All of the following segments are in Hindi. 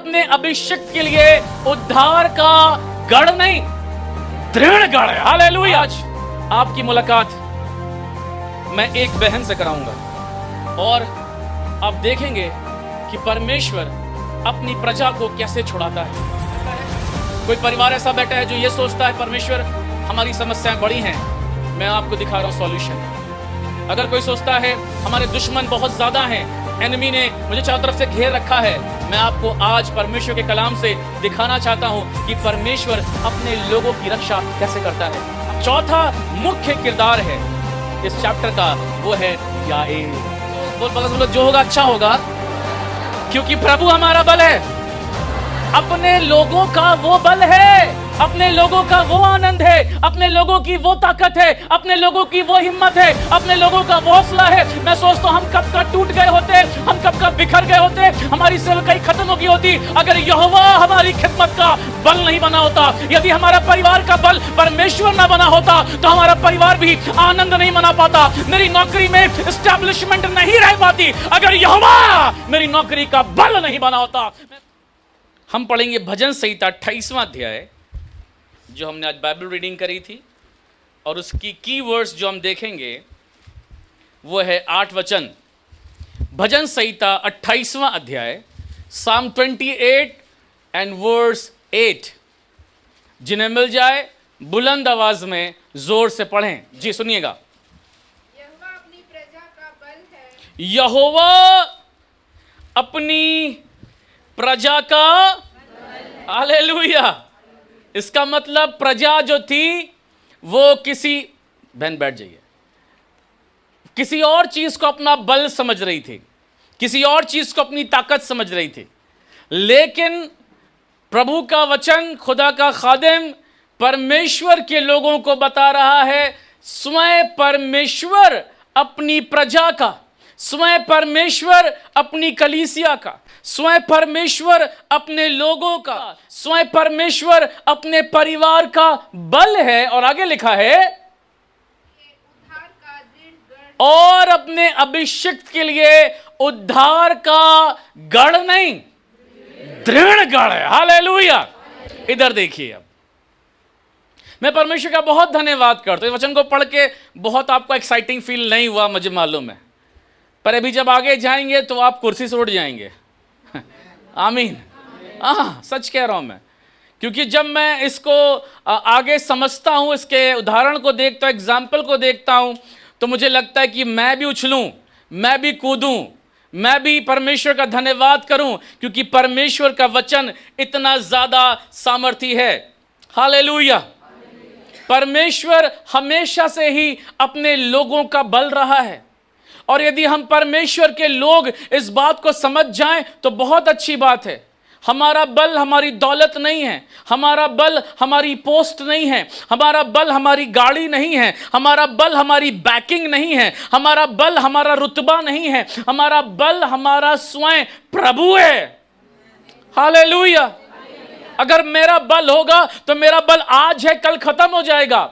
अपने अभिषेक के लिए उद्धार का गढ़ नहीं, दृढ़ गढ़ है। हालेलुया। आज आपकी मुलाकात मैं एक बहन से कराऊंगा और आप देखेंगे कि परमेश्वर अपनी प्रजा को कैसे छुड़ाता है। कोई परिवार ऐसा बैठा है जो ये सोचता है परमेश्वर हमारी समस्याएं बड़ी हैं, मैं आपको दिखा रहा हूं सॉल्यूशन। अगर कोई सोचता है हमारे दुश्मन बहुत ज्यादा हैं, एनिमी ने मुझे चारों तरफ से घेर रखा है, मैं आपको आज परमेश्वर के कलाम से दिखाना चाहता हूं कि परमेश्वर अपने लोगों की रक्षा कैसे करता है। चौथा मुख्य किरदार है इस चैप्टर का, वो है याएल। बोल जो होगा अच्छा होगा, क्योंकि प्रभु हमारा बल है, अपने लोगों का वो बल है, अपने लोगों का वो आनंद है, अपने लोगों की वो ताकत है, अपने लोगों की वो हिम्मत है, अपने लोगों का वो हौसला है। मैं सोचता हूं हम कब का टूट गए होते, हम कब का बिखर गए होते, हमारी सेवकाई खत्म हो गई होती अगर यहोवा हमारी खिदमत का बल नहीं बना होता। यदि हमारा परिवार का बल परमेश्वर ना बना होता तो हमारा परिवार भी आनंद नहीं मना पाता, मेरी नौकरी में एस्टैब्लिशमेंट नहीं रह पाती अगर यहोवा मेरी नौकरी का बल नहीं बना होता। हम पढ़ेंगे भजन संहिता 28वां अध्याय, जो हमने आज बाइबल रीडिंग करी थी, और उसकी की वर्ड्स जो हम देखेंगे वो है 8 वचन। भजन संहिता 28वां अध्याय, साम 28 एंड वर्स 8। जिन्हें मिल जाए बुलंद आवाज में जोर से पढ़ें। जी सुनिएगा। यहोवा अपनी प्रजा का बल है, यहोवा अपनी प्रजा का, हालेलुया। इसका मतलब प्रजा जो थी वो किसी, बहन बैठ जाइए, किसी और चीज को अपना बल समझ रही थी, किसी और चीज को अपनी ताकत समझ रही थी। लेकिन प्रभु का वचन, खुदा का खादिम परमेश्वर के लोगों को बता रहा है, स्वयं परमेश्वर अपनी प्रजा का, स्वयं परमेश्वर अपनी कलीसिया का, स्वयं परमेश्वर अपने लोगों का, स्वयं परमेश्वर अपने परिवार का बल है। और आगे लिखा है उद्धार का दृढ़ गढ़, और अपने अभिषिक्त के लिए उद्धार का गढ़ नहीं, दृढ़ गढ़ है। हालेलुया। इधर देखिए, अब मैं परमेश्वर का बहुत धन्यवाद करता हूं। इस वचन को पढ़ के बहुत आपको एक्साइटिंग फील नहीं हुआ, मुझे मालूम है, पर अभी जब आगे जाएंगे तो आप कुर्सी से उठ जाएंगे। आमीन। सच कह रहा हूं मैं, क्योंकि जब मैं इसको आगे समझता हूं, इसके उदाहरण को देखता हूं, एग्जाम्पल को देखता हूं, तो मुझे लगता है कि मैं भी उछलूं, मैं भी कूदूं, मैं भी परमेश्वर का धन्यवाद करूं, क्योंकि परमेश्वर का वचन इतना ज्यादा सामर्थी है। हालेलुया। परमेश्वर हमेशा से ही अपने लोगों का बल रहा है, और यदि हम परमेश्वर के लोग इस बात को समझ जाएं तो बहुत अच्छी बात है। हमारा बल हमारी दौलत नहीं है, हमारा बल हमारी पोस्ट नहीं है, हमारा बल हमारी गाड़ी नहीं है, हमारा बल हमारी बैकिंग नहीं है, हमारा बल हमारा रुतबा नहीं है, हमारा बल हमारा स्वयं प्रभु है। हालेलुया। अगर मेरा बल होगा तो मेरा बल आज है, कल खत्म हो जाएगा।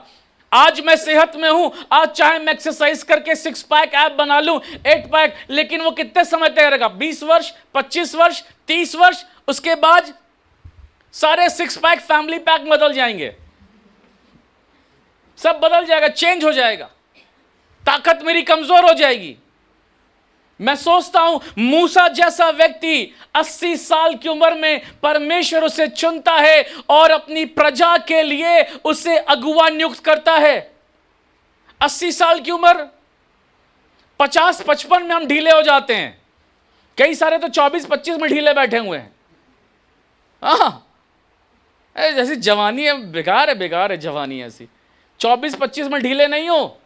आज मैं सेहत में हूं, आज चाहे मैं एक्सरसाइज करके 6 पैक ऐप बना लूं, 8 पैक, लेकिन वो कितने समय तक रहेगा? 20 वर्ष, 25 वर्ष, 30 वर्ष, उसके बाद सारे 6 पैक फैमिली पैक बदल जाएंगे, सब बदल जाएगा, चेंज हो जाएगा, ताकत मेरी कमजोर हो जाएगी। मैं सोचता हूं मूसा जैसा व्यक्ति 80 साल की उम्र में परमेश्वर उसे चुनता है और अपनी प्रजा के लिए उसे अगुवा नियुक्त करता है। 80 साल की उम्र, 50-55 में हम ढीले हो जाते हैं, कई सारे तो 24-25 में ढीले बैठे हुए हैं। जैसी जवानी है, बेकार है जवानी ऐसी। 24-25 में ढीले नहीं हो,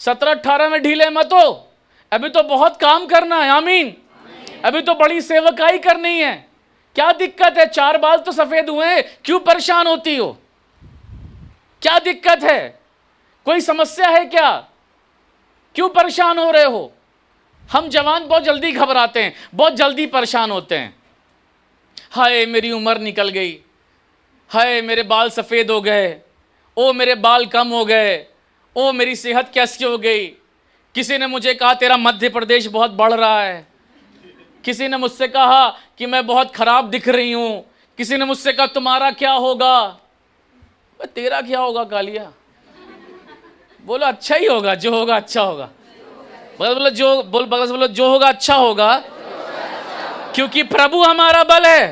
17-18 में ढीले मत हो। अभी तो बहुत काम करना है। आमीन। अभी तो बड़ी सेवकाई करनी है। क्या दिक्कत है? 4 बाल तो सफेद हुए हैं, क्यों परेशान होती हो? क्या दिक्कत है? कोई समस्या है क्या? क्यों परेशान हो रहे हो? हम जवान बहुत जल्दी घबराते हैं, बहुत जल्दी परेशान होते हैं। हाय मेरी उम्र निकल गई, हाय मेरे बाल सफेद हो गए, ओ मेरे बाल कम हो गए, ओ मेरी सेहत कैसी हो गई। किसी ने मुझे कहा तेरा मध्य प्रदेश बहुत बढ़ रहा है। किसी ने मुझसे कहा कि मैं बहुत खराब दिख रही हूं, किसी ने मुझसे कहा तुम्हारा क्या होगा, तेरा क्या होगा कालिया, बोलो अच्छा ही होगा, जो होगा अच्छा होगा, बोलो जो होगा अच्छा होगा, क्योंकि प्रभु हमारा बल है,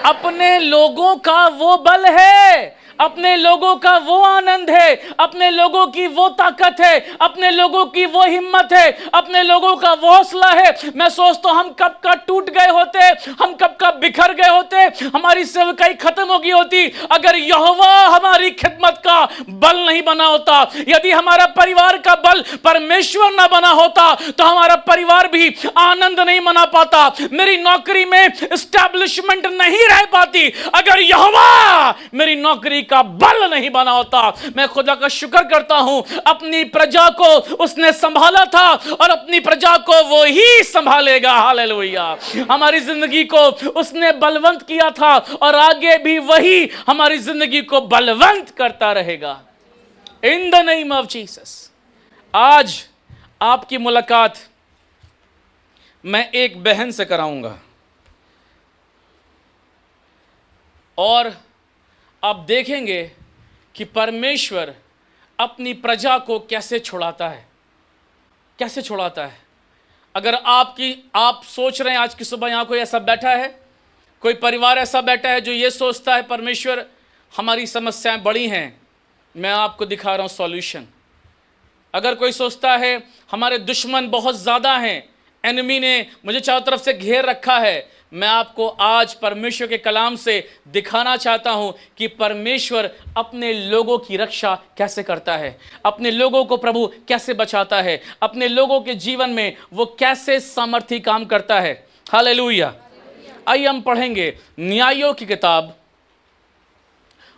अपने लोगों का वो बल है, अपने लोगों का वो आनंद है, अपने लोगों की वो ताकत है, अपने लोगों की वो हिम्मत है, अपने लोगों का वो हौसला है। मैं सोचता हूं हम कब का टूट गए होते, हम कब का बिखर गए होते, हमारी सेवकाई खत्म हो गई होती अगर यहोवा हमारी खिदमत का बल नहीं बना होता। यदि हमारा परिवार का बल परमेश्वर ना बना होता तो हमारा परिवार भी आनंद नहीं मना पाता, मेरी नौकरी में एस्टैब्लिशमेंट नहीं रह पाती अगर यहोवा मेरी नौकरी का बल नहीं बना होता। मैं खुदा का शुक्र करता हूं, अपनी प्रजा को उसने संभाला था और अपनी प्रजा को वो ही संभालेगा। हालेलुया। हमारी जिंदगी को उसने बलवंत किया था और आगे भी वही हमारी जिंदगी को बलवंत करता रहेगा। इन द नेम ऑफ जीसस। आज आपकी मुलाकात मैं एक बहन से कराऊंगा और आप देखेंगे कि परमेश्वर अपनी प्रजा को कैसे छुड़ाता है, कैसे छुड़ाता है। अगर आप सोच रहे हैं आज की सुबह यहां कोई ऐसा बैठा है, कोई परिवार ऐसा बैठा है जो ये सोचता है परमेश्वर हमारी समस्याएं बड़ी हैं, मैं आपको दिखा रहा हूं सॉल्यूशन। अगर कोई सोचता है हमारे दुश्मन बहुत ज़्यादा हैं, एनिमी ने मुझे चारों तरफ से घेर रखा है, मैं आपको आज परमेश्वर के कलाम से दिखाना चाहता हूं कि परमेश्वर अपने लोगों की रक्षा कैसे करता है, अपने लोगों को प्रभु कैसे बचाता है, अपने लोगों के जीवन में वो कैसे सामर्थी काम करता है। हालेलुया। आइए हम पढ़ेंगे न्यायों की किताब,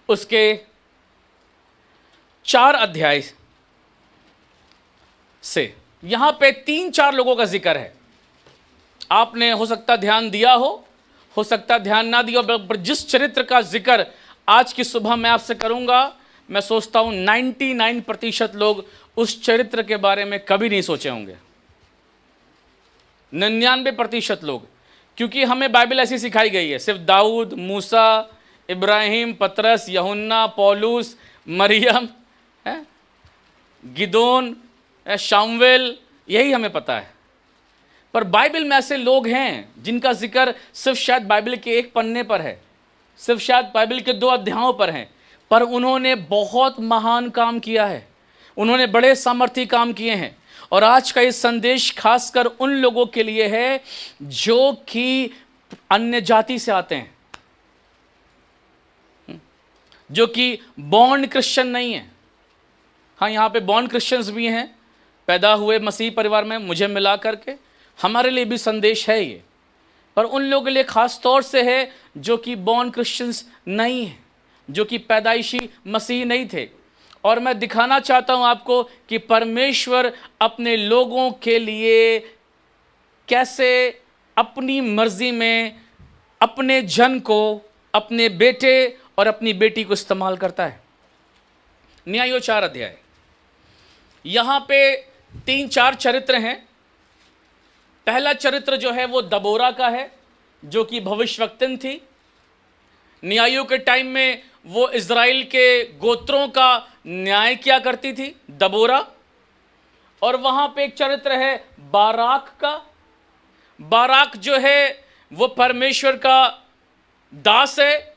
उसके 4 अध्याय से। यहां पे 3-4 लोगों का जिक्र है। आपने हो सकता ध्यान दिया हो सकता ध्यान ना दिया हो, पर जिस चरित्र का जिक्र आज की सुबह मैं आपसे करूंगा, मैं सोचता हूं 99% लोग उस चरित्र के बारे में कभी नहीं सोचे होंगे। 99% लोग, क्योंकि हमें बाइबल ऐसी सिखाई गई है, सिर्फ दाऊद, मूसा, इब्राहिम, पतरस, यूहन्ना, पौलुस, मरियम, गिदोन, शामुएल, यही हमें पता है। पर बाइबल में ऐसे लोग हैं जिनका जिक्र सिर्फ शायद बाइबल के एक पन्ने पर है, सिर्फ शायद बाइबल के 2 अध्यायों पर हैं, पर उन्होंने बहुत महान काम किया है, उन्होंने बड़े सामर्थी काम किए हैं। और आज का ये संदेश खासकर उन लोगों के लिए है जो कि अन्य जाति से आते हैं, जो कि बॉर्न क्रिश्चियन नहीं है। हाँ, यहाँ पे बॉर्न क्रिश्चियंस भी हैं, पैदा हुए मसीह परिवार में, मुझे मिला करके हमारे लिए भी संदेश है ये, पर उन लोगों के लिए खास तौर से है जो कि बॉर्न क्रिश्चियंस नहीं है, जो कि पैदाइशी मसीह नहीं थे। और मैं दिखाना चाहता हूं आपको कि परमेश्वर अपने लोगों के लिए कैसे अपनी मर्जी में अपने जन को, अपने बेटे और अपनी बेटी को इस्तेमाल करता है। न्यायों 4 अध्याय, यहां पे 3-4 चरित्र हैं। पहला चरित्र जो है वो दबोरा का है, जो कि भविष्यवक्तिन थी। न्यायों के टाइम में वो इज़राइल के गोत्रों का न्याय किया करती थी, दबोरा। और वहां पे एक चरित्र है बाराक का। बाराक जो है वो परमेश्वर का दास है,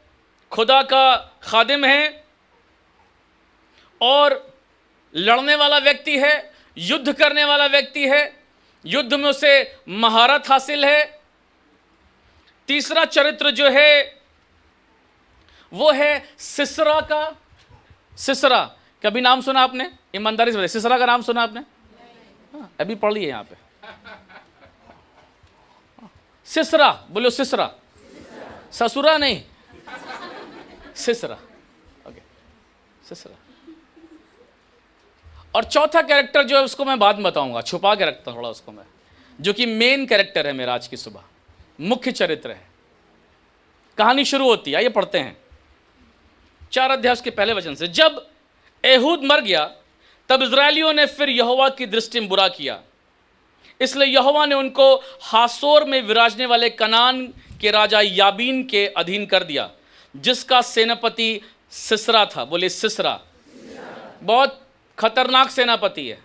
खुदा का खादिम है और लड़ने वाला व्यक्ति है, युद्ध करने वाला व्यक्ति है, युद्ध में उसे महारत हासिल है। तीसरा चरित्र जो है वो है सिसरा का। सिसरा, कभी नाम सुना आपने? ईमानदारी से बताइए, सिसरा का नाम सुना आपने? हाँ, अभी पढ़ लिए यहां पे। सिसरा, बोलो सिसरा, ससुरा नहीं, सिसरा। ओके, सिसरा। और चौथा कैरेक्टर जो है उसको मैं बाद में बताऊंगा, छुपा के रखता थोड़ा उसको मैं, जो कि मेन कैरेक्टर है मेरा आज की सुबह, मुख्य चरित्र है। कहानी शुरू होती है, आइए पढ़ते हैं 4 अध्याय के पहले वचन से। जब एहूद मर गया तब इजरायलियों ने फिर यहोवा की दृष्टि में बुरा किया। इसलिए यहोवा ने उनको हासोर में विराजने वाले कनान के राजा याबीन के अधीन कर दिया, जिसका सेनापति सिसरा था। बोले सिसरा। बहुत खतरनाक सेनापति है।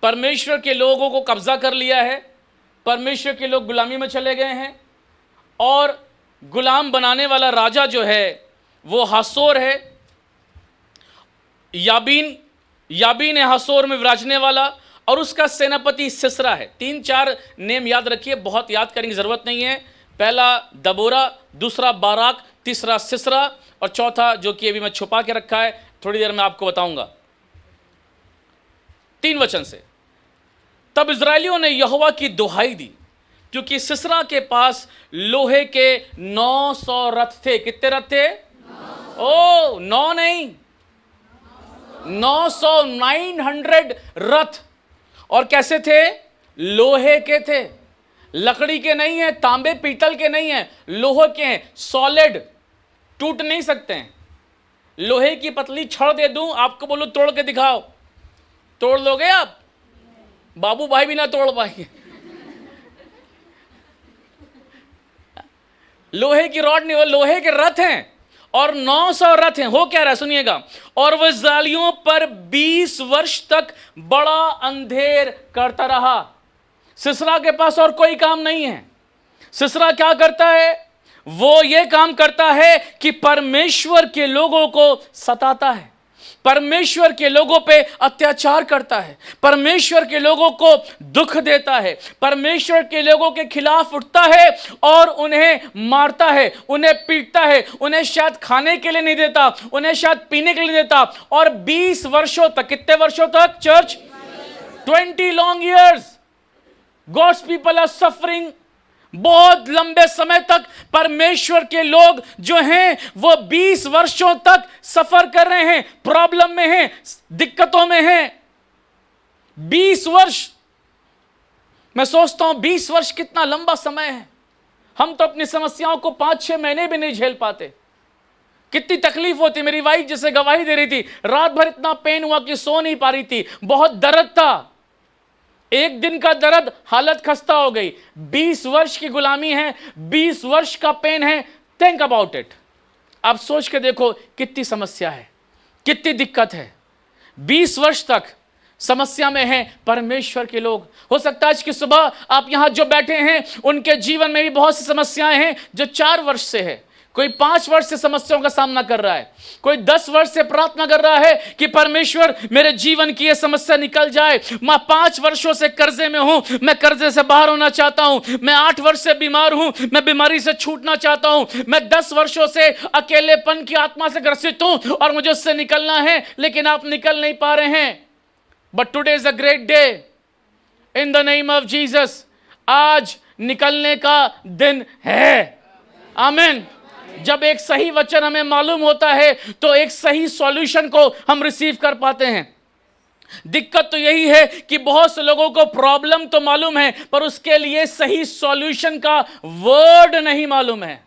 परमेश्वर के लोगों को कब्जा कर लिया है, परमेश्वर के लोग गुलामी में चले गए हैं, और गुलाम बनाने वाला राजा जो है वो हासोर है। याबीन है हासोर में विराजने वाला, और उसका सेनापति सिसरा है। 3-4 नेम याद रखिए, बहुत याद करने की जरूरत नहीं है। पहला दबोरा, दूसरा बाराक, तीसरा सिसरा, और चौथा जो कि अभी मैं छुपा के रखा है, थोड़ी देर में आपको बताऊंगा। 3 वचन से, तब इजरायलियों ने यहोवा की दुहाई दी, क्योंकि सिसरा के पास लोहे के 900 रथ थे। कितने रथ थे? 9 नहीं, 900, 900 रथ। और कैसे थे? लोहे के थे, लकड़ी के नहीं है, तांबे पीतल के नहीं है, लोहे के हैं, सॉलिड, टूट नहीं सकते हैं। लोहे की पतली छड़ दे दूं आपको, बोलो तोड़ के दिखाओ, तोड़ लोगे आप? बाबू भाई भी ना तोड़ पाएंगे। लोहे की रॉड नहीं, वो लोहे के रथ हैं, और 900 रथ हैं। हो क्या रहा है सुनिएगा। और वह इस्राएलियों पर 20 वर्ष तक बड़ा अंधेर करता रहा। सिसरा के पास और कोई काम नहीं है। सिसरा क्या करता है? वो ये काम करता है कि परमेश्वर के लोगों को सताता है, परमेश्वर के लोगों पे अत्याचार करता है, परमेश्वर के लोगों को दुख देता है, परमेश्वर के लोगों के खिलाफ उठता है और उन्हें मारता है, उन्हें पीटता है, उन्हें शायद खाने के लिए नहीं देता, उन्हें शायद पीने के लिए नहीं देता। और 20 वर्षों तक, कितने वर्षों तक church? 20 long years God's people are suffering. बहुत लंबे समय तक परमेश्वर के लोग जो हैं वो 20 वर्षों तक सफर कर रहे हैं, प्रॉब्लम में हैं, दिक्कतों में हैं। 20 वर्ष, मैं सोचता हूं 20 वर्ष कितना लंबा समय है। हम तो अपनी समस्याओं को 5-6 महीने भी नहीं झेल पाते। कितनी तकलीफ होती। मेरी वाइफ जैसे गवाही दे रही थी, रात भर इतना पेन हुआ कि सो नहीं पा रही थी, बहुत दर्द था, एक दिन का दर्द, हालत खस्ता हो गई। 20 वर्ष की गुलामी है, 20 वर्ष का पेन है। Think about it. आप सोच के देखो कितनी समस्या है, कितनी दिक्कत है। 20 वर्ष तक समस्या में हैं परमेश्वर के लोग। हो सकता है आज की सुबह आप यहां जो बैठे हैं उनके जीवन में भी बहुत सी समस्याएं हैं जो 4 वर्ष से है। कोई 5 वर्ष से समस्याओं का सामना कर रहा है, कोई 10 वर्ष से प्रार्थना कर रहा है कि परमेश्वर मेरे जीवन की यह समस्या निकल जाए। मैं 5 वर्षों से कर्जे में हूं, मैं कर्जे से बाहर होना चाहता हूं। मैं 8 वर्ष से बीमार हूं, मैं बीमारी से छूटना चाहता हूं। मैं 10 वर्षों से अकेलेपन की आत्मा से ग्रसित हूं और मुझे उससे निकलना है, लेकिन आप निकल नहीं पा रहे हैं। But today is a great day in the name of Jesus. आज निकलने का दिन है। आमीन। जब एक सही वचन हमें मालूम होता है तो एक सही सॉल्यूशन को हम रिसीव कर पाते हैं। दिक्कत तो यही है कि बहुत से लोगों को प्रॉब्लम तो मालूम है पर उसके लिए सही सॉल्यूशन का वर्ड नहीं मालूम है।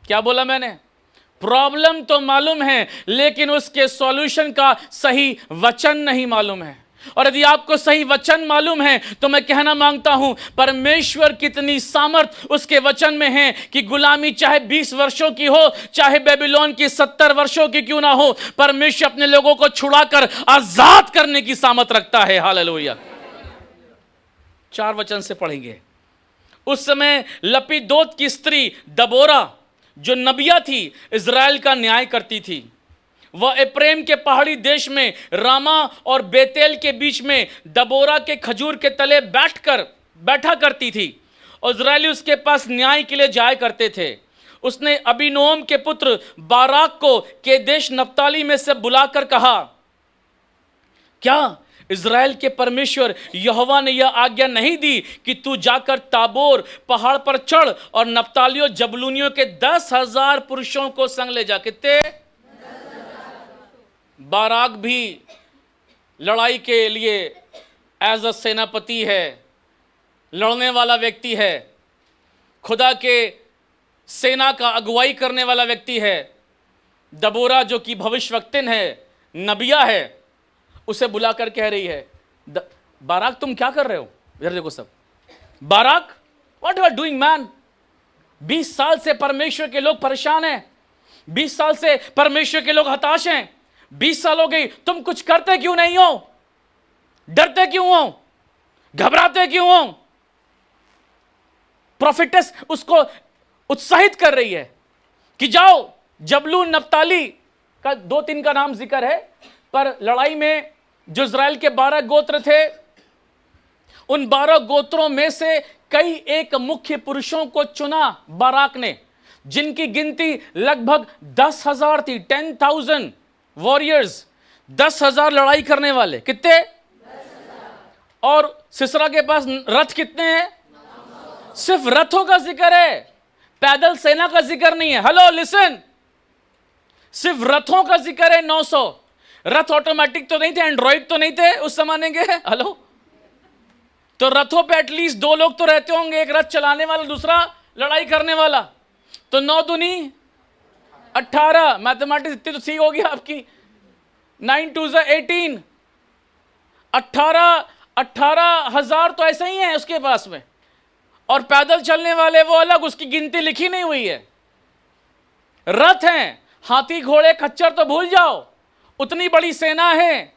क्या बोला मैंने? प्रॉब्लम तो मालूम है लेकिन उसके सॉल्यूशन का सही वचन नहीं मालूम है। और यदि आपको सही वचन मालूम है तो मैं कहना मांगता हूं, परमेश्वर कितनी सामर्थ उसके वचन में है कि गुलामी चाहे 20 वर्षों की हो, चाहे बेबीलोन की 70 वर्षों की क्यों ना हो, परमेश्वर अपने लोगों को छुड़ाकर आजाद करने की सामर्थ रखता है। हालेलुया। 4 वचन से पढ़ेंगे। उस समय लपीदोत की स्त्री दबोरा जो नबिया थी, इजराइल का न्याय करती थी। वह एप्रेम के पहाड़ी देश में रामा और बेतेल के बीच में दबोरा के खजूर के तले बैठा करती थी और इजरायली उसके पास न्याय के लिए जाया करते थे। उसने अबीनोम के पुत्र बाराक को केदेश नप्ताली में से बुलाकर कहा, क्या इजराइल के परमेश्वर यहोवा ने यह आज्ञा नहीं दी कि तू जाकर ताबोर पहाड़ पर चढ़ और नप्तालियों जबलूनियों के 10,000 पुरुषों को संग ले जा? कितने? बाराक भी लड़ाई के लिए एज अ सेनापति है, लड़ने वाला व्यक्ति है, खुदा के सेना का अगुवाई करने वाला व्यक्ति है। दबोरा जो कि भविष्यवक्तिन है, नबिया है, उसे बुलाकर कह रही है, बाराक तुम क्या कर रहे हो? इधर देखो सब। Barak, what you are doing man? 20 साल से परमेश्वर के लोग परेशान हैं, 20 साल से परमेश्वर के लोग हताश हैं, 20 साल हो गई, तुम कुछ करते क्यों नहीं हो? डरते क्यों हो? घबराते क्यों हो? प्रोफेटस उसको उत्साहित कर रही है कि जाओ। जबलून नप्ताली का 2-3 का नाम जिक्र है, पर लड़ाई में जो इज़राइल के 12 गोत्र थे, उन 12 गोत्रों में से कई एक मुख्य पुरुषों को चुना बाराक ने, जिनकी गिनती लगभग 10,000 थी। 10,000 वॉरियर्स, 10,000 लड़ाई करने वाले। कितने? 10,000। और सिसरा के पास रथ कितने हैं? 900। सिर्फ रथों का जिक्र है, पैदल सेना का जिक्र नहीं है। हेलो लिसन, सिर्फ रथों का जिक्र है। 900 रथ। ऑटोमेटिक तो नहीं थे, एंड्रॉइड तो नहीं थे उस जमाने के। हेलो, तो रथों पे एटलीस्ट 2 लोग तो रहते होंगे, एक रथ चलाने वाला, दूसरा लड़ाई करने वाला। तो 9 दूनी 18, मैथमेटिक्स इतनी तो ठीक होगी आपकी। 9 2 18, 18,000 तो ऐसे ही हैं उसके पास में। और पैदल चलने वाले वो अलग, उसकी गिनती लिखी नहीं हुई है। रथ हैं, हाथी घोड़े खच्चर तो भूल जाओ, उतनी बड़ी सेना है।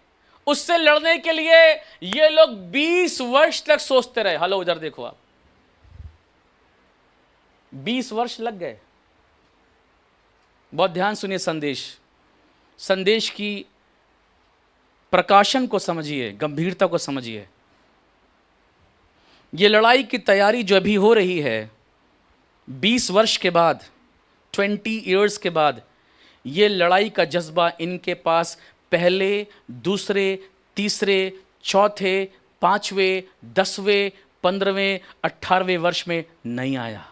उससे लड़ने के लिए ये लोग 20 वर्ष तक सोचते रहे। हेलो, उधर देखो आप, 20 वर्ष लग गए। बहुत ध्यान सुनिए, संदेश की प्रकाशन को समझिए, गंभीरता को समझिए। ये लड़ाई की तैयारी जो अभी हो रही है, 20 वर्ष के बाद, 20 इयर्स के बाद, ये लड़ाई का जज्बा इनके पास पहले, दूसरे, तीसरे, चौथे, 5वें, 10वें, 15वें, 18वें वर्ष में नहीं आया।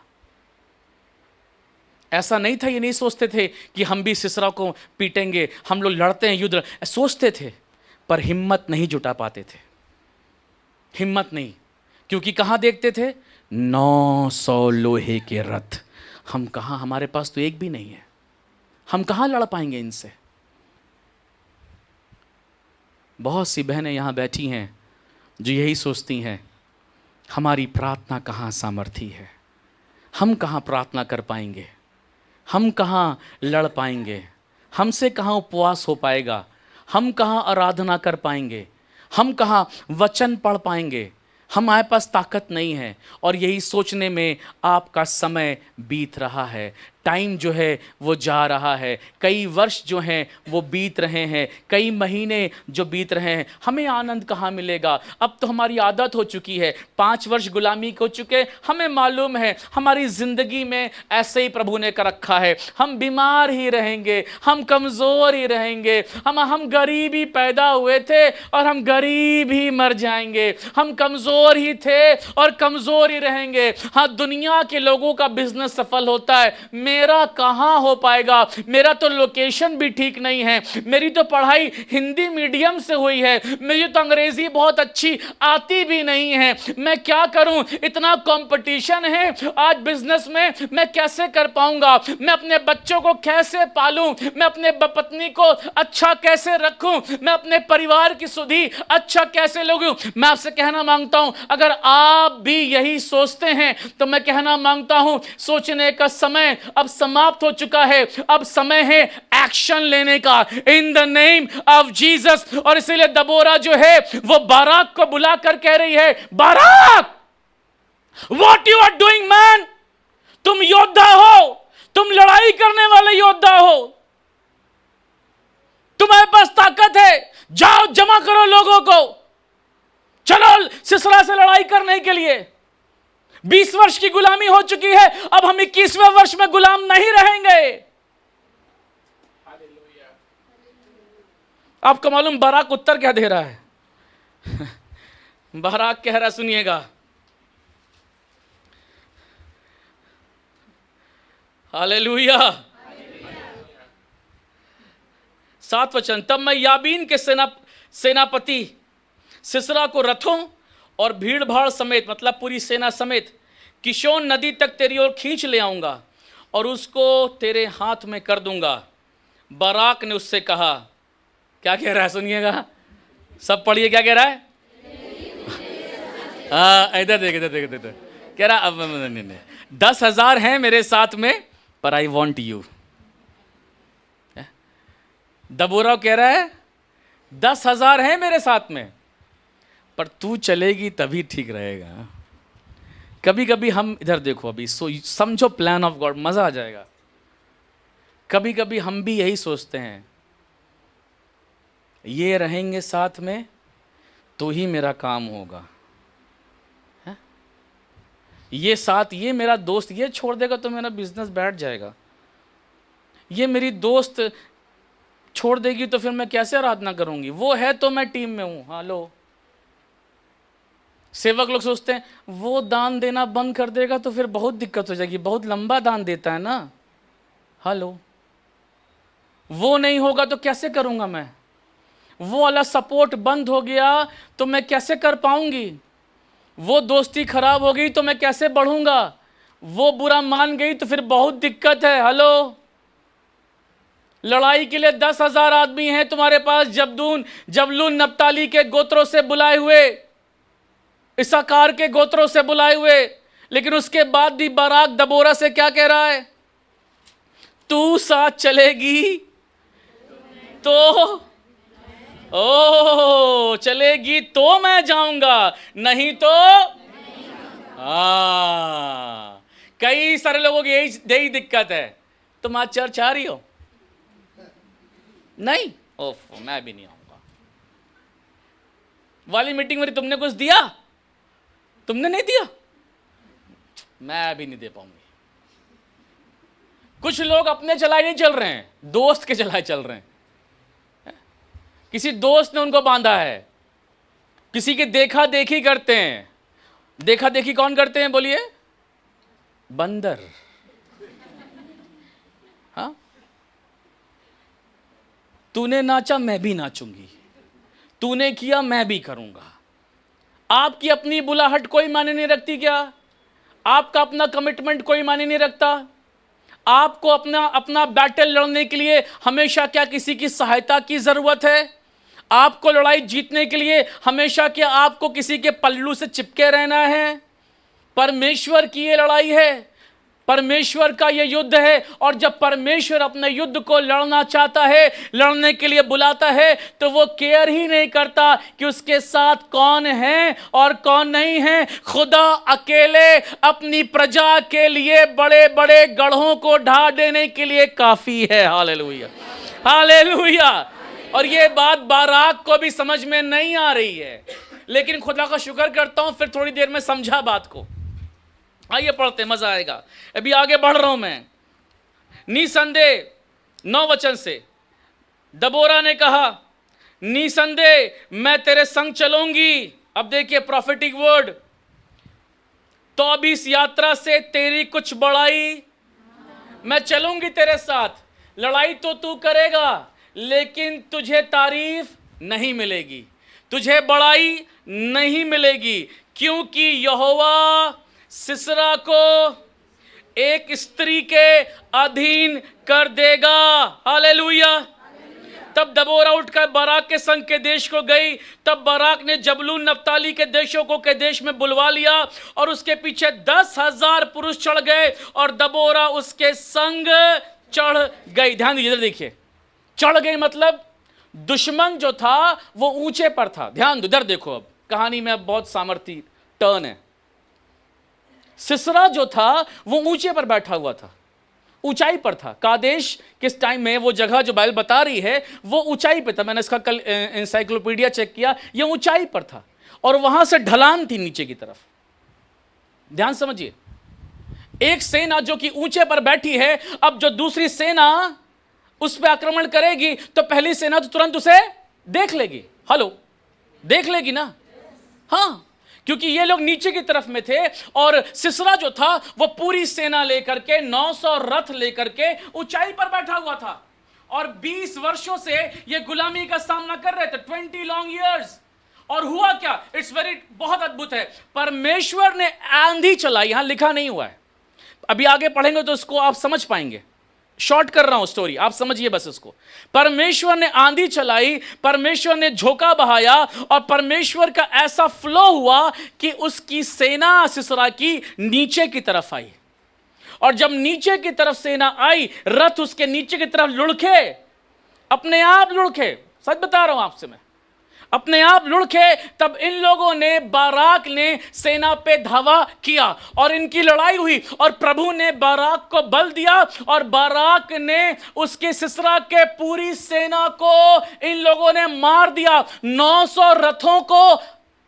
ऐसा नहीं था, ये नहीं सोचते थे कि हम भी सिसरा को पीटेंगे, हम लोग लड़ते हैं युद्ध, सोचते थे, पर हिम्मत नहीं जुटा पाते थे। हिम्मत नहीं, क्योंकि कहाँ देखते थे? 900 लोहे के रथ। हम कहाँ, हमारे पास तो एक भी नहीं है, हम कहाँ लड़ पाएंगे इनसे। बहुत सी बहनें यहाँ बैठी हैं जो यही सोचती हैं, हमारी प्रार्थना कहाँ सामर्थी है, हम कहाँ प्रार्थना कर पाएंगे, हम कहाँ लड़ पाएंगे, हमसे कहाँ उपवास हो पाएगा, हम कहाँ आराधना कर पाएंगे, हम कहाँ वचन पढ़ पाएंगे, हमारे पास ताकत नहीं है। और यही सोचने में आपका समय बीत रहा है, टाइम जो है वो जा रहा है, कई वर्ष जो हैं वो बीत रहे हैं, कई महीने जो बीत रहे हैं। हमें आनंद कहाँ मिलेगा? अब तो हमारी आदत हो चुकी है, 5 वर्ष गुलामी हो चुके, हमें मालूम है हमारी ज़िंदगी में ऐसे ही प्रभु ने कर रखा है। हम बीमार ही रहेंगे, हम कमज़ोर ही रहेंगे, हम गरीब ही पैदा हुए थे और हम गरीब ही मर जाएंगे, हम कमज़ोर ही थे और कमज़ोर ही रहेंगे। हाँ, दुनिया के लोगों का बिजनेस सफल होता है, मेरा कहाँ हो पाएगा? मेरा तो लोकेशन भी ठीक नहीं है, मेरी तो पढ़ाई हिंदी मीडियम से हुई है, मुझे तो अंग्रेजी बहुत अच्छी आती भी नहीं है, मैं क्या करूं? इतना कंपटीशन है आज बिजनेस में, मैं कैसे कर पाऊंगा? मैं अपने बच्चों को कैसे पालूं? मैं अपने पत्नी को अच्छा कैसे रखूं? मैं अपने परिवार की सुधि अच्छा कैसे लगूं? मैं आपसे कहना मांगता हूं, अगर आप भी यही सोचते हैं तो मैं कहना मांगता हूं, सोचने का समय अब समाप्त हो चुका है। अब समय है एक्शन लेने का, इन द नेम ऑफ जीसस। और इसीलिए दबोरा जो है वो बाराक को बुलाकर कह रही है, Barak, what you are doing man? तुम योद्धा हो, तुम लड़ाई करने वाले योद्धा हो, तुम्हारे पास ताकत है, जाओ जमा करो लोगों को, चलो सिसरा से लड़ाई करने के लिए। 20 वर्ष की गुलामी हो चुकी है, अब हम 21वें वर्ष में गुलाम नहीं रहेंगे। आपको मालूम बाराक उत्तर क्या दे रहा है? बाराक कह रहा, सुनिएगा, हालेलुया। 7 वचन, तब मैं याबीन के सेनापति सिसरा को रथों और भीड़ भाड़ समेत, मतलब पूरी सेना समेत, किशोन नदी तक तेरी ओर खींच ले आऊंगा और उसको तेरे हाथ में कर दूंगा। बाराक ने उससे कहा, क्या कह रहा है? सुनिएगा, सब पढ़िए, क्या कह रहा है? इधर देख इधर देख इधर देख। कह रहा अब नहीं 10,000 हैं मेरे साथ में पर आई वॉन्ट यू। दबोरा कह रहा है 10,000 हैं मेरे साथ में पर तू चलेगी तभी ठीक रहेगा। कभी कभी हम इधर देखो अभी समझो प्लान ऑफ गॉड, मजा आ जाएगा। कभी कभी हम भी यही सोचते हैं ये रहेंगे साथ में तो ही मेरा काम होगा, है? ये साथ, ये मेरा दोस्त ये छोड़ देगा तो मेरा बिजनेस बैठ जाएगा, ये मेरी दोस्त छोड़ देगी तो फिर मैं कैसे आराधना करूंगी, वो है तो मैं टीम में हूं। हेलो, सेवक लोग सोचते हैं वो दान देना बंद कर देगा तो फिर बहुत दिक्कत हो जाएगी, बहुत लंबा दान देता है ना। हेलो, वो नहीं होगा तो कैसे करूंगा मैं, वो वाला सपोर्ट बंद हो गया तो मैं कैसे कर पाऊंगी, वो दोस्ती खराब हो गई तो मैं कैसे बढ़ूंगा, वो बुरा मान गई तो फिर बहुत दिक्कत है। हेलो, लड़ाई के लिए 10,000 आदमी हैं तुम्हारे पास, जबलून नप्ताली के गोत्रों से बुलाए हुए, इसाकार के गोत्रों से बुलाए हुए, लेकिन उसके बाद भी बाराक दबोरा से क्या कह रहा है, तू साथ चलेगी तो चलेगी तो मैं जाऊंगा, नहीं तो कई सारे लोगों की यही दिक्कत है। तुम आज चर्च आ रही हो? नहीं, ओफ मैं भी नहीं आऊंगा। वाली मीटिंग में तुमने कुछ दिया? तुमने नहीं दिया, मैं भी नहीं दे पाऊंगी। कुछ लोग अपने चलाए नहीं चल रहे हैं, दोस्त के चलाए चल रहे हैं। किसी दोस्त ने उनको बांधा है, किसी के देखा देखी करते हैं। देखा देखी कौन करते हैं बोलिए? बंदर। हाँ, तूने नाचा मैं भी नाचूंगी, तूने किया मैं भी करूंगा। आपकी अपनी बुलाहट कोई मायने नहीं रखती क्या? आपका अपना कमिटमेंट कोई मायने नहीं रखता? आपको अपना बैटल लड़ने के लिए हमेशा क्या किसी की सहायता की जरूरत है? आपको लड़ाई जीतने के लिए हमेशा क्या आपको किसी के पल्लू से चिपके रहना है? परमेश्वर की ये लड़ाई है, परमेश्वर का ये युद्ध है। और जब परमेश्वर अपने युद्ध को लड़ना चाहता है, लड़ने के लिए बुलाता है, तो वो केयर ही नहीं करता कि उसके साथ कौन है और कौन नहीं है। खुदा अकेले अपनी प्रजा के लिए बड़े बड़े गढ़ों को ढा देने के लिए काफी है। Hallelujah, hallelujah. और ये बात बाराक को भी समझ में नहीं आ रही है, लेकिन खुदा का शुक्र करता हूं फिर थोड़ी देर में समझा बात को। आइए पढ़ते, मजा आएगा। अभी आगे बढ़ रहा हूं मैं। निसंदेह 9 वचन से दबोरा ने कहा, निसंदेह मैं तेरे संग चलूंगी। अब देखिए प्रॉफिटिक वर्ड, तो अब इस यात्रा से तेरी कुछ बड़ाई, मैं चलूंगी तेरे साथ, लड़ाई तो तू करेगा लेकिन तुझे तारीफ नहीं मिलेगी, तुझे बड़ाई नहीं मिलेगी, क्योंकि यहोवा सिसरा को एक स्त्री के अधीन कर देगा। हालेलुया। तब दबोरा उठकर बाराक के संग के देश को गई। तब बाराक ने जबलून नप्ताली के देशों को के देश में बुलवा लिया और उसके पीछे 10,000 पुरुष चढ़ गए और दबोरा उसके संग चढ़ गई। ध्यान दीजिए, इधर देखिए, चढ़ गई मतलब दुश्मन जो था वो ऊंचे पर था। ध्यान दो, इधर देखो, अब कहानी में अब बहुत सामर्थ्य टर्न है। सिसरा जो था वो ऊंचे पर बैठा हुआ था, ऊंचाई पर था। कादेश किस टाइम में वो जगह जो बाइबल बता रही है वो ऊंचाई पे था। मैंने इसका कल एनसाइक्लोपीडिया चेक किया, ये ऊंचाई पर था और वहां से ढलान थी नीचे की तरफ। ध्यान समझिए, एक सेना जो कि ऊंचे पर बैठी है, अब जो दूसरी सेना उस पर आक्रमण करेगी तो पहली सेना तो तुरंत उसे देख लेगी। हेलो, देख लेगी ना? हाँ, क्योंकि ये लोग नीचे की तरफ में थे और सिसरा जो था वो पूरी सेना लेकर के 900 रथ लेकर के ऊंचाई पर बैठा हुआ था और 20 वर्षों से ये गुलामी का सामना कर रहे थे, 20 लॉन्ग ईयर्स। और हुआ क्या? इट्स वेरी, बहुत अद्भुत है। परमेश्वर ने आंधी चलाई, यहां लिखा नहीं हुआ है, अभी आगे पढ़ेंगे तो इसको आप समझ पाएंगे। शॉर्ट कर रहा हूं स्टोरी, आप समझिए बस इसको। परमेश्वर ने आंधी चलाई, परमेश्वर ने झोंका बहाया, और परमेश्वर का ऐसा फ्लो हुआ कि उसकी सेना सिसरा की नीचे की तरफ आई। और जब नीचे की तरफ सेना आई, रथ उसके नीचे की तरफ लुढ़के, अपने आप लुढ़के, सच बता रहा हूं आपसे मैं, अपने आप लुढ़के। तब इन लोगों ने, बाराक ने सेना पे धावा किया और इनकी लड़ाई हुई, और प्रभु ने बाराक को बल दिया, और बाराक ने उसके सिसरा के पूरी सेना को इन लोगों ने मार दिया, 900 रथों को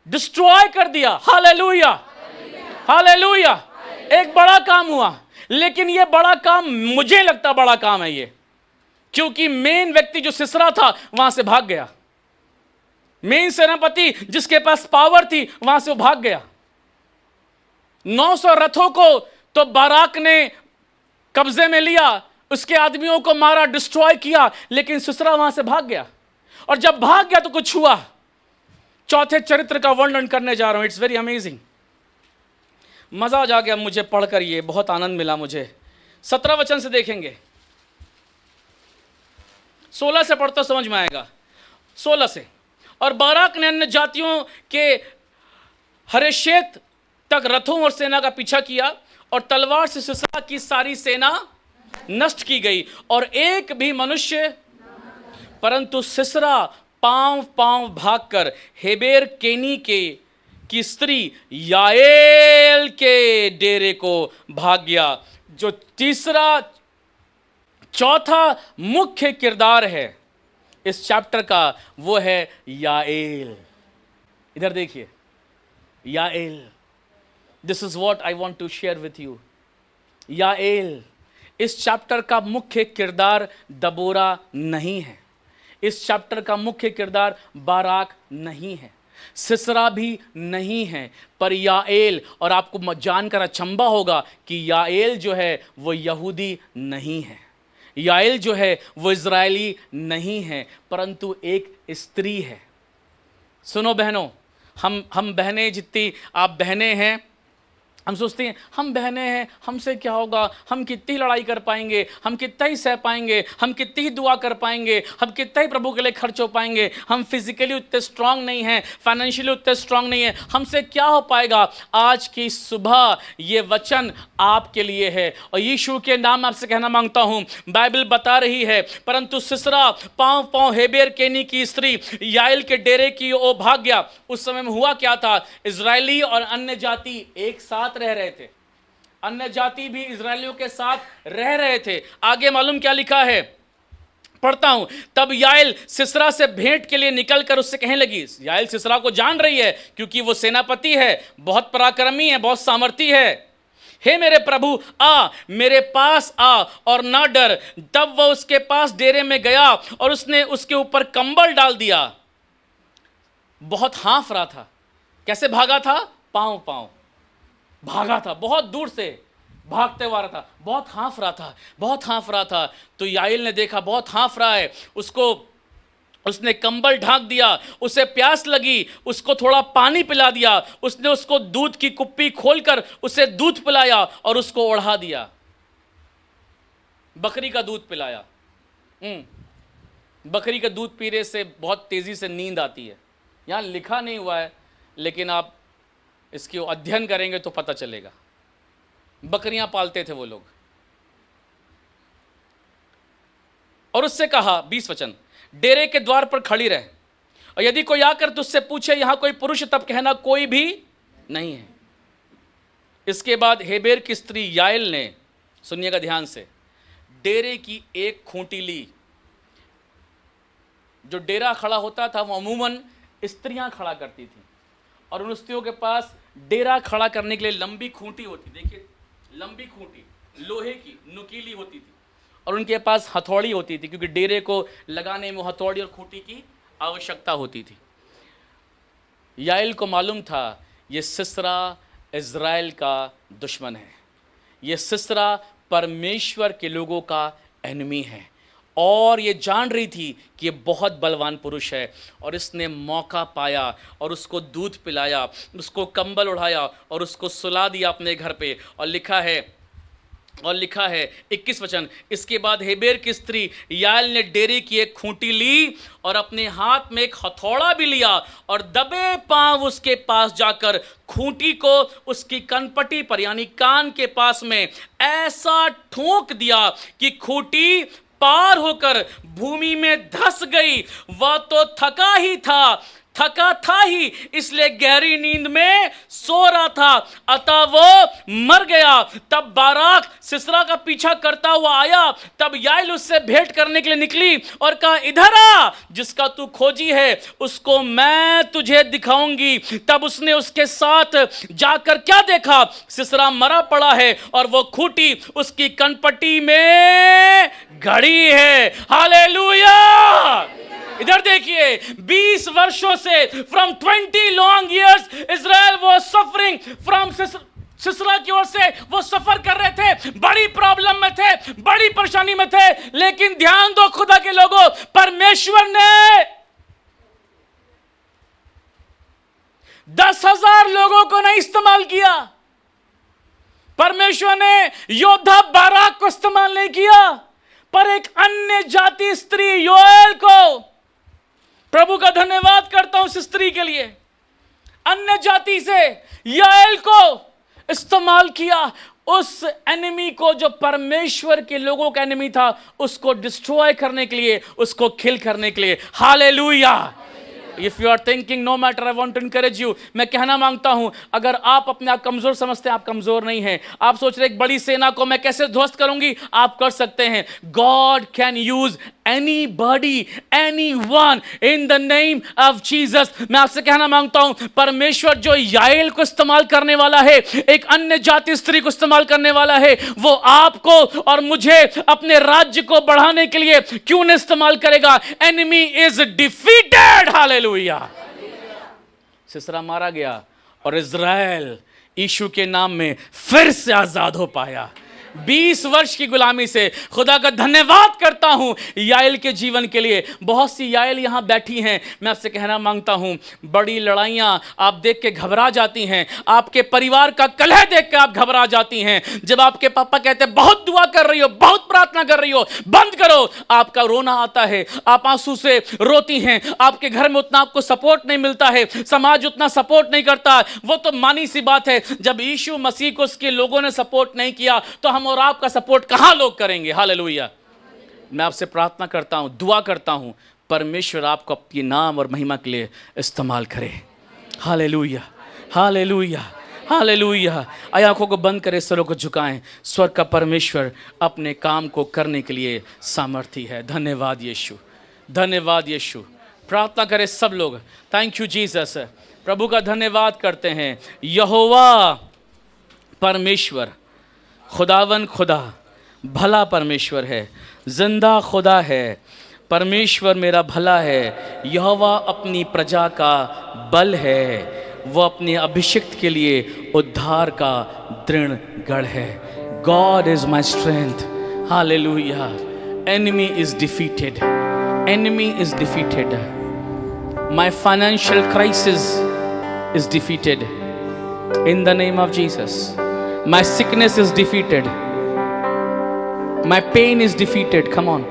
डिस्ट्रॉय कर दिया। Hallelujah, hallelujah. एक बड़ा काम हुआ, लेकिन यह बड़ा काम, मुझे लगता बड़ा काम है ये, क्योंकि मेन व्यक्ति जो सिसरा था वहां से भाग गया। मेन सेनापति जिसके पास पावर थी, वहां से वो भाग गया। 900 रथों को तो बाराक ने कब्जे में लिया, उसके आदमियों को मारा, डिस्ट्रॉय किया, लेकिन सिसरा वहां से भाग गया। और जब भाग गया तो कुछ हुआ। चौथे चरित्र का वर्णन करने जा रहा हूं। It's very amazing. मजा आ गया मुझे पढ़कर, ये बहुत आनंद मिला मुझे। 17 वचन से देखेंगे, 16 से पढ़ता समझ में आएगा। 16 से, और बाराक ने अन्य जातियों के हरेशेत तक रथों और सेना का पीछा किया, और तलवार से सिसरा की सारी सेना नष्ट की गई, और एक भी मनुष्य, परंतु सिसरा पांव पांव भागकर हेबेर केनी की स्त्री याएल के डेरे को भाग गया। जो तीसरा, चौथा मुख्य किरदार है इस चैप्टर का, वो है याएल। इधर देखिए, Yael, this is what I want to share with you. Yael, इस चैप्टर का मुख्य किरदार दबोरा नहीं है, इस चैप्टर का मुख्य किरदार बाराक नहीं है, सिसरा भी नहीं है, पर याएल। और आपको जानकर अचंभा होगा कि याएल जो है वो यहूदी नहीं है, याएल जो है वो इजरायली नहीं है, परंतु एक स्त्री है। सुनो बहनों, हम बहनें, जितनी आप बहनें हैं, हम सोचते हैं हम बहनें हैं, हमसे क्या होगा, हम कितनी लड़ाई कर पाएंगे, हम कितना ही सह पाएंगे, हम कितनी ही दुआ कर पाएंगे, हम कितना ही प्रभु के लिए खर्च हो पाएंगे, हम फिजिकली उतने स्ट्रांग नहीं हैं, फाइनेंशियली उतने स्ट्रांग नहीं हैं, हमसे क्या हो पाएगा। आज की सुबह ये वचन आपके लिए है, और यीशु के नाम आपसे कहना मांगता हूं, बाइबल बता रही है, परंतु सिसरा पांव पांव हेबेर केनी की स्त्री याएल के डेरे की ओर भाग गया। उस समय में हुआ क्या था, इजरायली और अन्य जाति एक साथ रह रहे थे, अन्य जाति भी इजरायलियों के साथ रह रहे थे। आगे मालूम क्या लिखा है, पढ़ता हूं। तब याएल सिसरा से भेंट के लिए निकलकर उससे कहने लगी, याएल सिसरा को जान रही है क्योंकि वो सेनापति है, बहुत पराक्रमी है, बहुत सामर्थी है। हे मेरे प्रभु, आ मेरे पास आ और ना डर। तब वह उसके पास डेरे में गया और उसने उसके ऊपर कंबल डाल दिया। बहुत हाँफ रहा था। कैसे भागा था, पांव पांव भागा था, बहुत दूर से भागते हुआ रहा था, बहुत हाँफ रहा था, बहुत हाँफ रहा था। तो याएल ने देखा बहुत हाँफ रहा है, उसने कंबल ढांक दिया, उसे प्यास लगी, उसको थोड़ा पानी पिला दिया, उसने उसको दूध की कुप्पी खोलकर उसे दूध पिलाया और उसको ओढ़ा दिया, बकरी का दूध पिलाया। बकरी का दूध पीने से बहुत तेजी से नींद आती है। यहां लिखा नहीं हुआ है, लेकिन आप इसकी अध्ययन करेंगे तो पता चलेगा। बकरियां पालते थे वो लोग। और उससे कहा, 20 वचन, डेरे के द्वार पर खड़ी रहे, और यदि कोई आकर तुझसे पूछे यहां कोई पुरुष, तब कहना कोई भी नहीं है। इसके बाद हेबेर की स्त्री याएल ने, सुनिएगा ध्यान से, डेरे की एक खूंटी ली। जो डेरा खड़ा होता था वो अमूमन स्त्रियां खड़ा करती थी, और उन स्त्रियों के पास डेरा खड़ा करने के लिए लंबी खूंटी होती, देखिए लंबी खूंटी लोहे की नुकीली होती थी, और उनके पास हथौड़ी होती थी, क्योंकि डेरे को लगाने में हथौड़ी और खूंटी की आवश्यकता होती थी। याएल को मालूम था ये सिसरा इज़राइल का दुश्मन है, ये सिसरा परमेश्वर के लोगों का एनिमी है, और ये जान रही थी कि ये बहुत बलवान पुरुष है। और इसने मौका पाया और उसको दूध पिलाया, उसको कंबल उड़ाया और उसको सुला दिया अपने घर पे। और लिखा है और लिखा है 21 वचन, इसके बाद हेबेर की स्त्री याल ने डेरे की एक खूंटी ली और अपने हाथ में एक हथौड़ा भी लिया और दबे पांव उसके पास जाकर खूंटी को उसकी कनपटी पर यानी कान के पास में ऐसा ठोक दिया कि खूंटी पार होकर भूमि में धंस गई। वह तो थका था ही, इसलिए गहरी नींद में सो रहा था, अतः वो मर गया। तब बाराक सिसरा का पीछा करता हुआ आया, तब याइल उससे भेंट करने के लिए निकली और कहा, इधर आ, जिसका तू खोजी है उसको मैं तुझे दिखाऊंगी। तब उसने उसके साथ जाकर क्या देखा, सिसरा मरा पड़ा है और वो खूंटी उसकी कनपटी में गड़ी है। हालेलुया। इधर देखिए, 20 वर्षों से from 20 long years Israel was suffering from सिसरा की ओर से वो सफर कर रहे थे, बड़ी प्रॉब्लम में थे, बड़ी परेशानी में थे। लेकिन ध्यान दो खुदा के लोगों, परमेश्वर ने 10,000 लोगों को नहीं इस्तेमाल किया, परमेश्वर ने योद्धा बाराक को इस्तेमाल नहीं किया, पर एक अन्य जाति स्त्री योएल को, प्रभु का धन्यवाद करता हूं इस स्त्री के लिए, अन्य जाति से याएल को इस्तेमाल किया। उस एनिमी को जो परमेश्वर के लोगों का एनिमी था, उसको डिस्ट्रॉय करने के लिए, उसको किल करने के लिए। Hallelujah. If you are thinking no matter, I want to encourage you, मैं कहना मांगता हूं, अगर आप अपने आप कमजोर समझते हैं, आप कमजोर नहीं हैं। आप सोच रहे एक बड़ी सेना को मैं कैसे ध्वस्त करूंगी, आप कर सकते हैं। God can use anybody, anyone in the name of Jesus। मैं आपसे कहना मांगता हूं, परमेश्वर जो याएल को इस्तेमाल करने वाला है, एक अन्य जाति स्त्री को इस्तेमाल करने वाला है, वो आपको और मुझे अपने राज्य को बढ़ाने के लिए क्यों नहीं इस्तेमाल करेगा। Enemy is defeated. हालेलुया। सिसरा मारा गया और इजराइल यीशु के नाम में फिर से आजाद हो पाया। 20 वर्ष की गुलामी से खुदा का धन्यवाद करता हूं याएल के जीवन के लिए। बहुत सी याएल यहां बैठी हैं, मैं आपसे कहना मांगता हूं, बड़ी लड़ाइयां आप देख के घबरा जाती हैं, आपके परिवार का कलह देख के आप घबरा जाती हैं। जब आपके पापा कहते हैं बहुत दुआ कर रही हो, बहुत प्रार्थना कर रही हो, बंद करो, आपका रोना आता है, आप आंसू से रोती हैं, आपके घर में उतना आपको सपोर्ट नहीं मिलता है, समाज उतना सपोर्ट नहीं करता। वो तो मानी सी बात है, जब यीशु मसीह को उसके लोगों ने सपोर्ट नहीं किया तो और आपका सपोर्ट कहां लोग करेंगे। हालेलुया। मैं आपसे प्रार्थना करता हूं, दुआ करता हूं, परमेश्वर आपको अपने नाम और महिमा के लिए इस्तेमाल करे। Hallelujah, hallelujah, hallelujah. आंखों को बंद करें, सरों को झुकाएं। स्वर्ग का परमेश्वर अपने काम को करने के लिए सामर्थी है। धन्यवाद यीशु, धन्यवाद यीशु। प्रार्थना करें सब लोग। Thank you Jesus. प्रभु का धन्यवाद करते हैं। यहोवा परमेश्वर, खुदावन खुदा, भला परमेश्वर है, जिंदा खुदा है, परमेश्वर मेरा भला है। यहोवा अपनी प्रजा का बल है, वो अपने अभिषिक्त के लिए उद्धार का दृढ़ गढ़ है। God is my strength. Hallelujah. Enemy is defeated, enemy is defeated. My financial crisis is defeated in the name of Jesus. My sickness is defeated. My pain is defeated. Come on,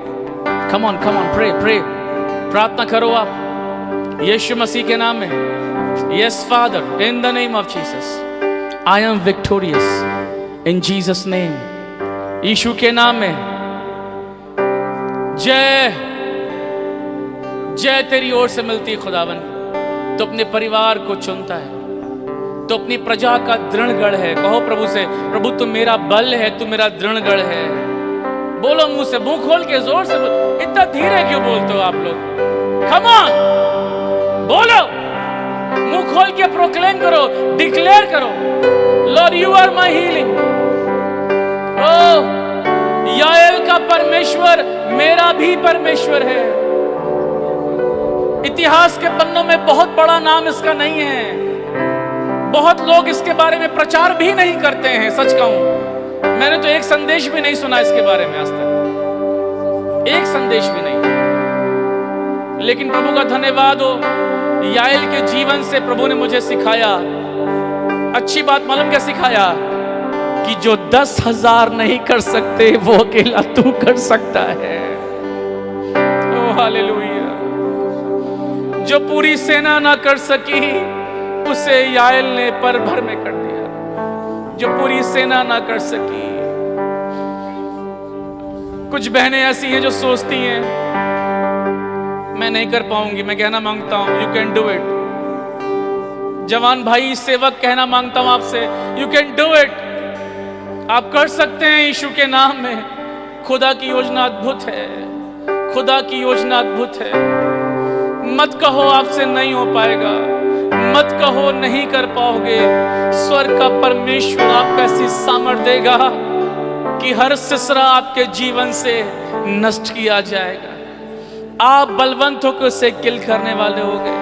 come on, come on. Pray, pray. प्रार्थना करो आप यीशु मसीह के नाम में। Yes, Father, in the name of Jesus, I am victorious in Jesus' name. यीशु के नाम में जय जय तेरी ओर से मिलती है खुदावन। तो अपने परिवार को चुनता है, तो अपनी प्रजा का दृढ़ गढ़ है। कहो प्रभु से, प्रभु तू मेरा बल है, तू मेरा दृढ़ गढ़ है। बोलो मुंह से, मुंह खोल के जोर से बोलो। इतना धीरे क्यों बोलते हो आप लोग? कम ऑन, बोलो, मुंह खोल के प्रोक्लेम करो, डिक्लेयर करो, Lord you are my healing. ओ याएल का परमेश्वर मेरा भी परमेश्वर है। इतिहास के पन्नों में बहुत बड़ा नाम इसका नहीं है, बहुत लोग इसके बारे में प्रचार भी नहीं करते हैं। सच कहूं, मैंने तो एक संदेश भी नहीं सुना इसके बारे में आज तक, एक संदेश भी नहीं। लेकिन प्रभु का धन्यवाद हो, याएल के जीवन से प्रभु ने मुझे सिखाया। अच्छी बात मालूम क्या सिखाया? कि जो 10,000 नहीं कर सकते वो अकेला तू कर सकता है। ओ हालेलुया। जो पूरी सेना ना कर सकी उसे याएल ने पल भर में कर दिया। जो पूरी सेना ना कर सकी। कुछ बहनें ऐसी हैं जो सोचती हैं मैं नहीं कर पाऊंगी। मैं कहना मांगता हूं यू कैन डू इट। जवान भाई सेवक कहना मांगता हूं आपसे यू कैन डू इट। आप कर सकते हैं यीशु के नाम में। खुदा की योजना अद्भुत है। खुदा की योजना अद्भुत है। मत कहो आपसे नहीं हो पाएगा। मत कहो नहीं कर पाओगे। स्वर्ग का परमेश्वर आपको ऐसी सामर्थ देगा कि हर सिसरा आपके जीवन से नष्ट किया जाएगा। आप बलवंत होकर उसे किल करने वाले हो गए।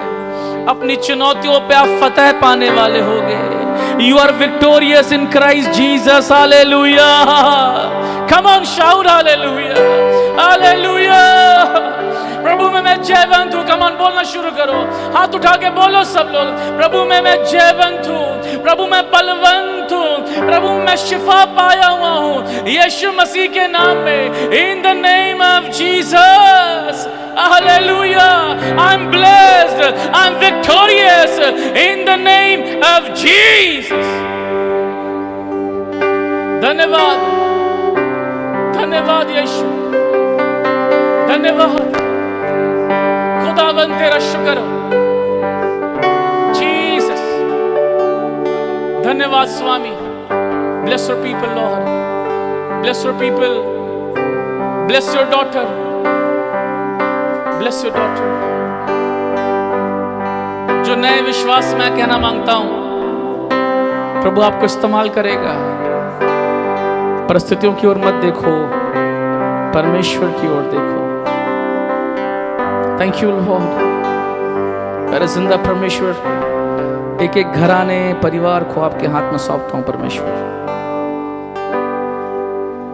अपनी चुनौतियों पे आप फतह पाने वाले हो गए। You are victorious in Christ Jesus. Hallelujah. Come on shout hallelujah. Hallelujah. प्रभु में मैं जयवंत हूं। कम ऑन बोलना शुरू करो। हाथ उठा के बोलो सब लोग। प्रभु में मैं जयवंत हूं। प्रभु मैं बलवंत हूं। प्रभु मैं शिफा पाया हुआ हूं यीशु मसीह के नाम में। इन the name of Jesus. Hallelujah. I'm blessed. I'm victorious in the name of Jesus. धन्यवाद। धन्यवाद यीशु। धन्यवाद खुदावंद तेरा शुक्र हो। जीसस। धन्यवाद स्वामी। Bless your people, Lord. Bless your people. Bless your daughter. Bless your daughter. जो नए विश्वास में कहना मांगता हूं प्रभु आपको इस्तेमाल करेगा। परिस्थितियों की ओर मत देखो, परमेश्वर की ओर देखो। Thank you Lord. अरे जिंदा परमेश्वर एक एक घराने परिवार को आपके हाथ में सौंपता हूं परमेश्वर।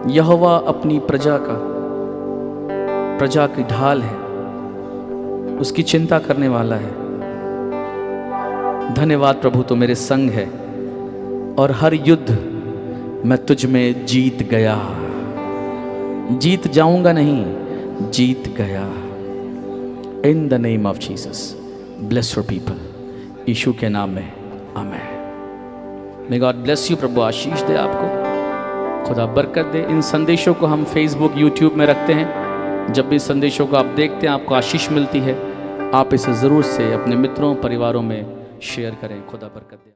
यहोवा अपनी प्रजा की ढाल है। उसकी चिंता करने वाला है। धन्यवाद प्रभु तो मेरे संग है और हर युद्ध मैं तुझ में जीत गया। जीत जाऊंगा नहीं, जीत गया। In the name of Jesus bless your people. यीशु के नाम में आमेन। May God bless you. प्रभु आशीष दे आपको। खुदा बरकत दे। इन संदेशों को हम फेसबुक यूट्यूब में रखते हैं। जब भी संदेशों को आप देखते हैं आपको आशीष मिलती है। आप इसे ज़रूर से अपने मित्रों परिवारों में शेयर करें। खुदा बरकत दे।